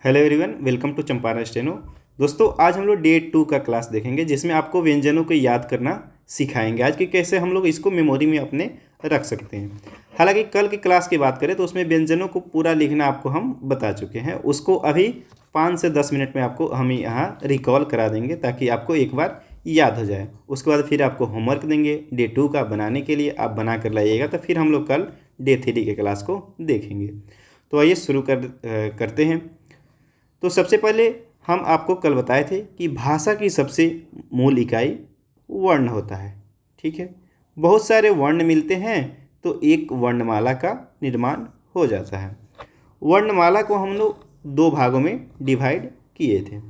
Hello everyone, welcome to Champaran steno. दोस्तों, आज हम लोग डे 2 का क्लास देखेंगे जिसमें आपको व्यंजनों को याद करना सिखाएंगे आज कि कैसे हम लोग इसको मेमोरी में अपने रख सकते हैं। हालांकि कल की क्लास की बात करें तो उसमें व्यंजनों को पूरा लिखना आपको हम बता चुके हैं। उसको अभी 5 से 10 मिनट में आपको हम यहाँ रिकॉल करा देंगे ताकि आपको एक बार याद हो जाए। उसके बाद फिर आपको होमवर्क देंगे डे 2 का बनाने के लिए, आप बना कर लाइएगा। तो फिर हम लोग कल डे 3 के क्लास को देखेंगे। तो आइए शुरू करते हैं। तो सबसे पहले हम आपको कल बताए थे कि भाषा की सबसे मूल इकाई वर्ण होता है। ठीक है, बहुत सारे वर्ण मिलते हैं तो एक वर्णमाला का निर्माण हो जाता है। वर्णमाला को हम लोग दो भागों में डिवाइड किए थे,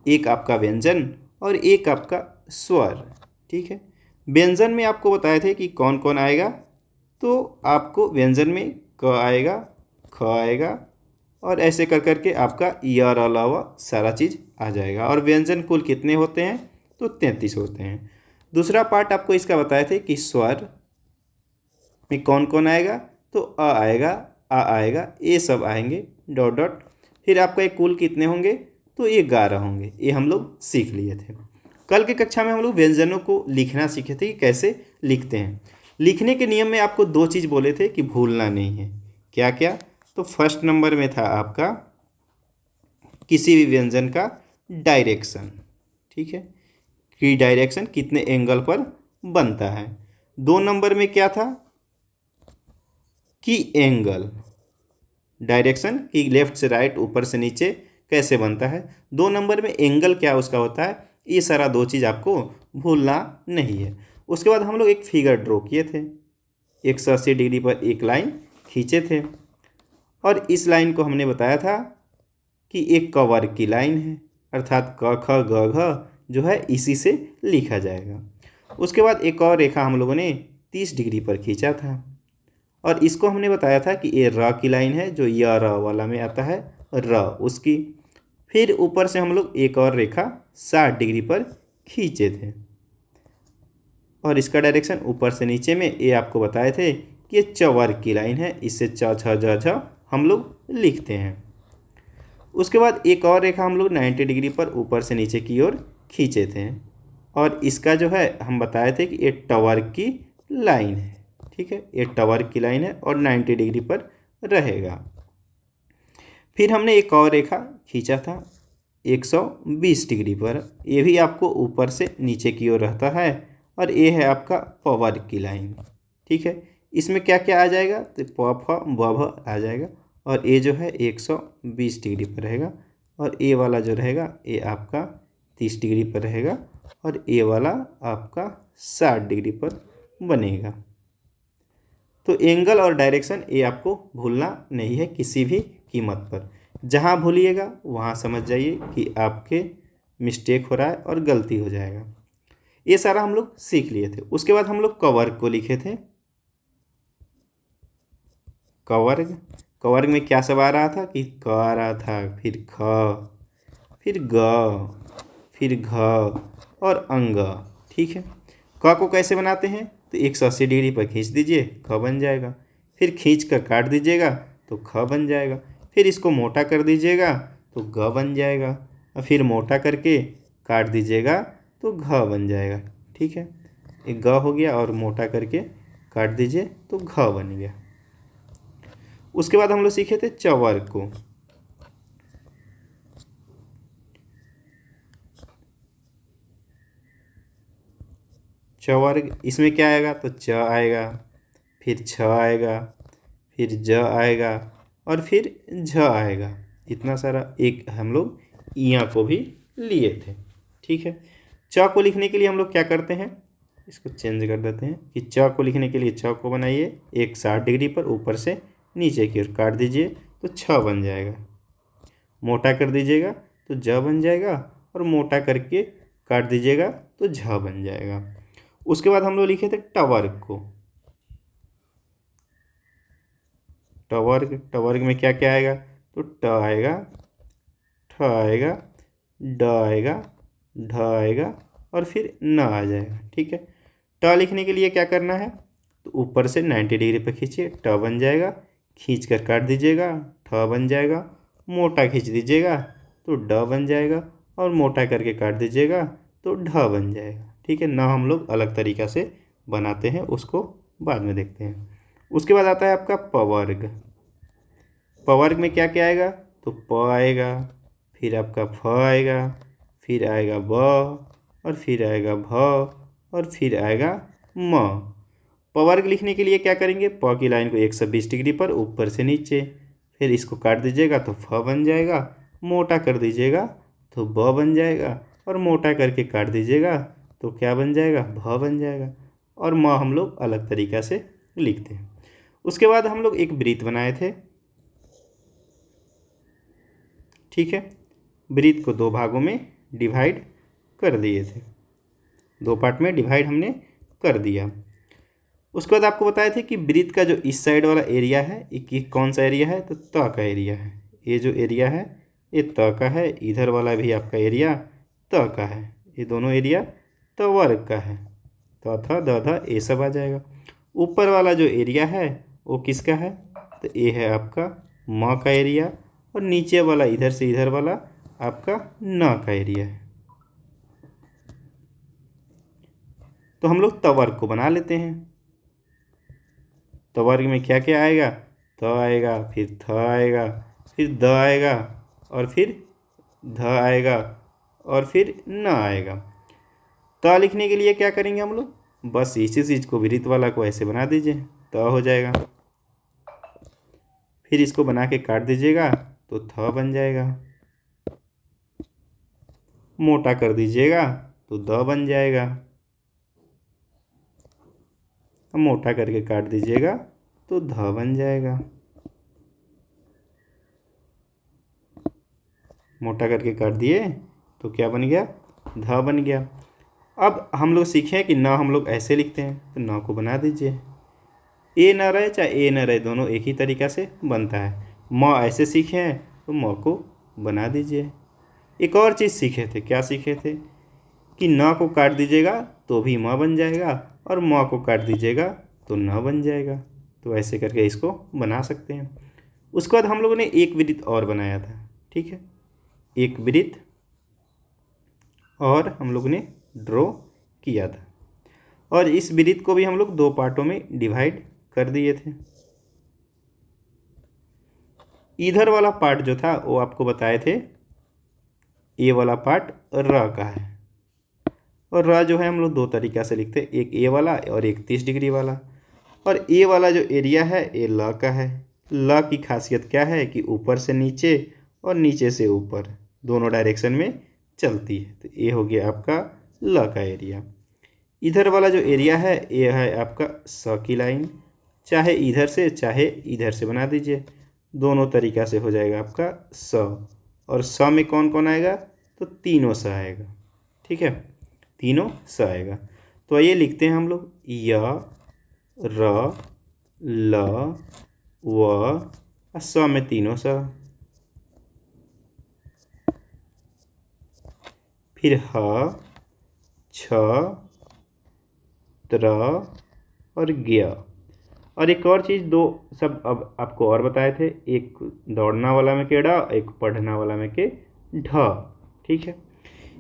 एक आपका व्यंजन और एक आपका स्वर। ठीक है, व्यंजन में आपको बताए थे कि कौन कौन आएगा। तो आपको व्यंजन में क आएगा, ख आएगा और ऐसे कर करके आपका और अलावा सारा चीज़ आ जाएगा। और व्यंजन कुल कितने होते हैं? तो 33 होते हैं। दूसरा पार्ट आपको इसका बताए थे कि स्वर में कौन कौन आएगा। तो अ आएगा, आ आएगा, ये सब आएंगे डॉट डॉट। फिर आपका एक कुल कितने होंगे? तो ये 11 होंगे। ये हम लोग सीख लिए थे। कल की कक्षा में हम लोग व्यंजनों को लिखना सीखे थे कि कैसे लिखते हैं। लिखने के नियम में आपको दो चीज़ बोले थे कि भूलना नहीं है। क्या क्या? तो फर्स्ट नंबर में था आपका किसी भी व्यंजन का डायरेक्शन। ठीक है, कि डायरेक्शन कितने एंगल पर बनता है। 2 नंबर में क्या था कि एंगल, डायरेक्शन कि लेफ्ट से राइट, ऊपर से नीचे कैसे बनता है। 2 नंबर में एंगल क्या उसका होता है। ये सारा दो चीज़ आपको भूलना नहीं है। उसके बाद हम लोग एक फिगर ड्रॉ किए थे, 180 डिग्री पर एक लाइन खींचे थे और इस लाइन को हमने बताया था कि एक क वर्ग की लाइन है, अर्थात क ख ग घ जो है इसी से लिखा जाएगा। उसके बाद एक और रेखा हम लोगों ने 30 डिग्री पर खींचा था और इसको हमने बताया था कि ये र की लाइन है जो य र वाला में आता है, र उसकी। फिर ऊपर से हम लोग एक और रेखा 60 डिग्री पर खींचे थे और इसका डायरेक्शन ऊपर से नीचे में ये आपको बताए थे कि ये च वर्ग की लाइन है, इससे च छ ज झ हम लोग लिखते हैं। उसके बाद एक और रेखा हम लोग 90 डिग्री पर ऊपर से नीचे की ओर खींचे थे और इसका जो है हम बताए थे कि ये टावर की लाइन है। ठीक है, ये टावर की लाइन है और 90 डिग्री पर रहेगा। फिर हमने एक और रेखा खींचा था 120 डिग्री पर, ये भी आपको ऊपर से नीचे की ओर रहता है और ये है आपका पावर की लाइन। ठीक है, इसमें क्या क्या आ जाएगा? तो प फ ब भ आ जाएगा और ये जो है 120 डिग्री पर रहेगा और ये वाला जो रहेगा ये आपका 30 डिग्री पर रहेगा और ये वाला आपका 60 डिग्री पर बनेगा। तो एंगल और डायरेक्शन ये आपको भूलना नहीं है किसी भी कीमत पर। जहाँ भूलिएगा वहाँ समझ जाइए कि आपके मिस्टेक हो रहा है और गलती हो जाएगा। ये सारा हम लोग सीख लिए थे। उसके बाद हम लोग कवर्ग को लिखे थे। कवर्ग, कवर्ग में क्या सब आ रहा था कि क आ रहा था, फिर ख, फिर ग, फिर घ और अंग। ठीक है, क को कैसे बनाते हैं? तो 180 डिग्री पर खींच दीजिए, ख बन जाएगा। फिर खींच कर काट दीजिएगा तो ख बन जाएगा। फिर इसको मोटा कर दीजिएगा तो ग बन जाएगा और फिर मोटा करके काट दीजिएगा तो घ बन जाएगा। ठीक है, एक ग हो गया और मोटा करके काट दीजिए तो घ बन गया। उसके बाद हम लोग सीखे थे चवर्ग को। चवर्ग, इसमें क्या आएगा? तो च आएगा, फिर छ आएगा, फिर ज आएगा और फिर झ आएगा। इतना सारा एक हम लोग यहाँ को भी लिए थे। ठीक है, च को लिखने के लिए हम लोग क्या करते हैं? इसको चेंज कर देते हैं कि च को लिखने के लिए च को बनाइए एक 60 डिग्री पर, ऊपर से नीचे की ओर काट दीजिए तो छ बन जाएगा। मोटा कर दीजिएगा तो ज बन जाएगा और मोटा करके काट दीजिएगा तो झ बन जाएगा। उसके बाद हम लोग लिखे थे टवर्ग को। टवर्ग, टवर्ग में क्या क्या आएगा? तो ट आएगा, ठ आएगा, ड आएगा, ढ आएगा और फिर न आ जाएगा। ठीक है, ट लिखने के लिए क्या करना है? तो ऊपर से 90 डिग्री पर खींचिए, ट बन जाएगा, खींच कर काट दीजिएगा, ठ बन जाएगा मोटा खींच दीजिएगा तो ड बन जाएगा, और मोटा करके काट दीजिएगा तो ढ बन जाएगा। ठीक है, ना हम लोग अलग तरीक़ा से बनाते हैं, उसको बाद में देखते हैं। उसके बाद आता है आपका पवर्ग। पवर्ग में क्या क्या आएगा, तो प आएगा, फिर आपका फ आएगा, फिर आएगा ब, और फिर आएगा भ, और फिर आएगा म। पवर्ग लिखने के लिए क्या करेंगे, प की लाइन को 120 डिग्री पर ऊपर से नीचे, फिर इसको काट दीजिएगा तो फ बन जाएगा, मोटा कर दीजिएगा तो ब बन जाएगा, और मोटा करके काट दीजिएगा तो क्या बन जाएगा, भ बन जाएगा। और म हम लोग अलग तरीक़ा से लिखते हैं। उसके बाद हम लोग एक वृत्त बनाए थे। ठीक है, वृत्त को 2 भागों में डिवाइड कर दिए थे, 2 पार्ट में डिवाइड हमने कर दिया। उसके बाद आपको बताए थे कि वृत्त का जो इस साइड वाला एरिया है ये कौन सा एरिया है, तो त का एरिया है। ये जो एरिया है ये त का है, इधर वाला भी आपका एरिया त का है, ये दोनों एरिया त वर्ग का है। त थ द ध ये सब आ जाएगा। ऊपर वाला जो एरिया है वो किसका है, तो ये है आपका म का एरिया, और नीचे वाला इधर से इधर वाला आपका न का एरिया है। तो हम लोग तवर्ग को बना लेते हैं। तवर्ग में क्या क्या आएगा, त आएगा, फिर थ आएगा, फिर द आएगा, और फिर ध आएगा, और फिर न आएगा। त लिखने के लिए क्या करेंगे हम लोग, बस इसी चीज़ को वृत्त वाला को ऐसे बना दीजिए, त हो जाएगा। फिर इसको बना के काट दीजिएगा तो थ बन जाएगा, मोटा कर दीजिएगा तो द बन जाएगा, मोटा करके काट दीजिएगा तो ध बन जाएगा, मोटा करके काट दिए तो क्या बन गया, ध बन गया। अब हम लोग सीखे कि ना हम लोग ऐसे लिखते हैं, तो ना को बना दीजिए, ए न रहे चाहे ए न रहे दोनों एक ही तरीक़ा से बनता है। म ऐसे सीखे हैं तो म को बना दीजिए। एक और चीज़ सीखे थे, क्या सीखे थे कि न को काट दीजिएगा तो भी म बन जाएगा, और म को काट दीजिएगा तो न बन जाएगा। तो ऐसे करके इसको बना सकते हैं। उसके बाद हम लोगों ने एक वृत्त और बनाया था। ठीक है, एक वृत्त और हम लोग ने ड्रॉ किया था, और इस वृत्त को भी हम लोग 2 पार्टों में डिवाइड कर दिए थे। इधर वाला पार्ट जो था वो आपको बताए थे, ये वाला पार्ट र का है, और र जो है हम लोग 2 तरीक़ा से लिखते हैं, एक ए वाला और एक 30 डिग्री वाला। और ए वाला जो एरिया है ये ल का है। ल की खासियत क्या है कि ऊपर से नीचे और नीचे से ऊपर दोनों डायरेक्शन में चलती है। तो ये हो गया आपका ल का एरिया। इधर वाला जो एरिया है ये है आपका स की लाइन, चाहे इधर से चाहे इधर से बना दीजिए, दोनों तरीक़ा से हो जाएगा आपका स। और स में कौन कौन आएगा, तो तीनों स आएगा। ठीक है, तीनों स आएगा। तो आइए लिखते हैं हम लोग, य र ल व स में तीनों स, फिर ह छ त्र और ज्ञ। और एक और चीज़ 2 सब अब आपको और बताए थे, एक दौड़ना वाला में के ड, एक पढ़ना वाला में के ढ। ठीक है,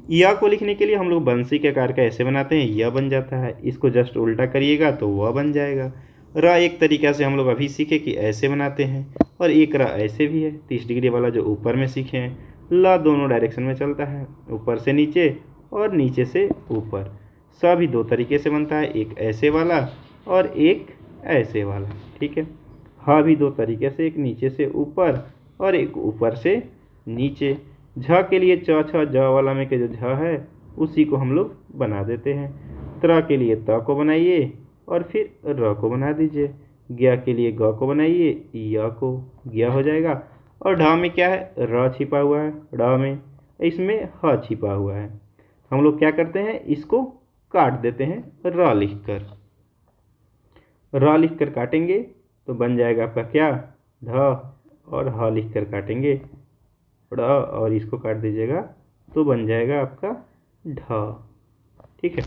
य को लिखने के लिए हम लोग बंसी के आकार का ऐसे बनाते हैं, य बन जाता है, इसको जस्ट उल्टा करिएगा तो व बन जाएगा। र एक तरीक़ा से हम लोग अभी सीखे कि ऐसे बनाते हैं, और एक र ऐसे भी है 30 डिग्री वाला जो ऊपर में सीखे हैं। ल दोनों डायरेक्शन में चलता है, ऊपर से नीचे और नीचे से ऊपर। स भी 2 तरीके से बनता है, एक ऐसे वाला और एक ऐसे वाला। ठीक है, ह भी 2 तरीके से, एक नीचे से ऊपर और एक ऊपर से नीचे। झ के लिए च छ ज वाला में के जो झ है उसी को हम लोग बना देते हैं। त्र के लिए त को बनाइए और फिर र को बना दीजिए। ज्ञ के लिए ग को बनाइए, य को, ज्ञ हो जाएगा। और ढ में क्या है, र छिपा हुआ है, ढ में इसमें ह छिपा हुआ है। हम लोग क्या करते हैं, इसको काट देते हैं र लिख कर। र लिख कर काटेंगे तो बन जाएगा आपका क्या, ध, और ह लिख कर काटेंगे ड़, और इसको काट दीजिएगा तो बन जाएगा आपका ढ। ठीक है,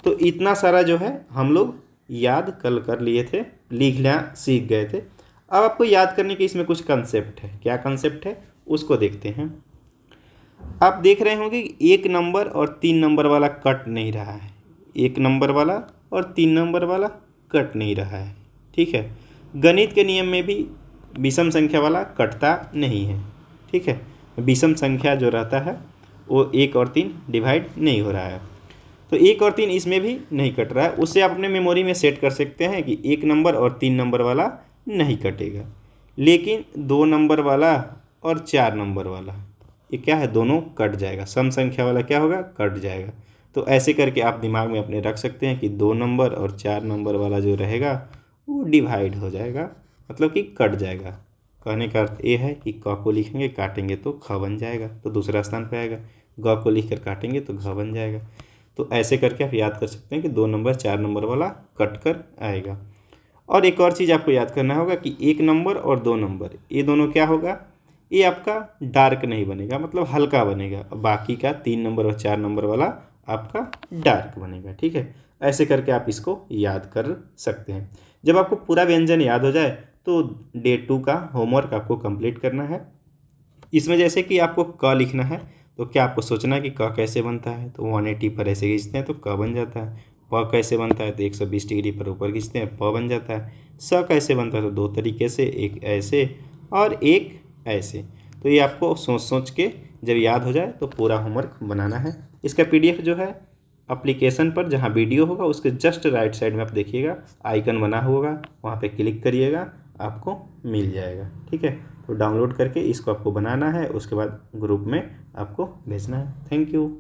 तो इतना सारा जो है हम लोग याद कल कर लिए थे, लिखना सीख गए थे। अब आपको याद करने के इसमें कुछ कंसेप्ट है। क्या कंसेप्ट है, उसको देखते हैं। आप देख रहे होंगे कि 1 नंबर और 3 नंबर वाला कट नहीं रहा है, 1 नंबर वाला और 3 नंबर वाला कट नहीं रहा है। ठीक है, गणित के नियम में भी विषम संख्या वाला कटता नहीं है। ठीक है, विषम संख्या जो रहता है वो 1 और 3 डिवाइड नहीं हो रहा है, तो 1 और 3 इसमें भी नहीं कट रहा है। उससे आप अपने मेमोरी में सेट कर सकते हैं कि 1 नंबर और 3 नंबर वाला नहीं कटेगा, लेकिन 2 नंबर वाला और 4 नंबर वाला ये क्या है, दोनों कट जाएगा। सम संख्या वाला क्या होगा, कट जाएगा। तो ऐसे करके आप दिमाग में अपने रख सकते हैं कि 2 नंबर और 4 नंबर वाला जो रहेगा वो डिवाइड हो जाएगा, मतलब कि कट जाएगा। कहने का अर्थ ये है कि क को लिखेंगे काटेंगे तो ख बन जाएगा, तो दूसरा स्थान पे आएगा। ग को लिख कर काटेंगे तो घ बन जाएगा। तो ऐसे करके आप याद कर सकते हैं कि 2 नंबर 4 नंबर वाला कट कर आएगा। और एक और चीज़ आपको याद करना होगा कि 1 नंबर और 2 नंबर ये दोनों क्या होगा, ये आपका डार्क नहीं बनेगा, मतलब हल्का बनेगा। बाकी का 3 नंबर और 4 नंबर वाला आपका डार्क बनेगा। ठीक है, ऐसे करके आप इसको याद कर सकते हैं। जब आपको पूरा व्यंजन याद हो जाए तो डे 2 का होमवर्क आपको कंप्लीट करना है। इसमें जैसे कि आपको क लिखना है, तो क्या आपको सोचना है कि क कैसे बनता है, तो 180 पर ऐसे खींचते हैं तो क बन जाता है। प कैसे बनता है, तो 120 डिग्री पर ऊपर खींचते हैं, प बन जाता है। स कैसे बनता है, तो 2 तरीके से, एक ऐसे और एक ऐसे। तो ये आपको सोच सोच के जब याद हो जाए तो पूरा होमवर्क बनाना है। इसका PDF जो है एप्लीकेशन पर जहाँ वीडियो होगा उसके जस्ट राइट साइड में आप देखिएगा आइकन बना होगा, वहाँ पे क्लिक करिएगा, आपको मिल जाएगा। ठीक है, तो डाउनलोड करके इसको आपको बनाना है, उसके बाद ग्रुप में आपको भेजना है। Thank you.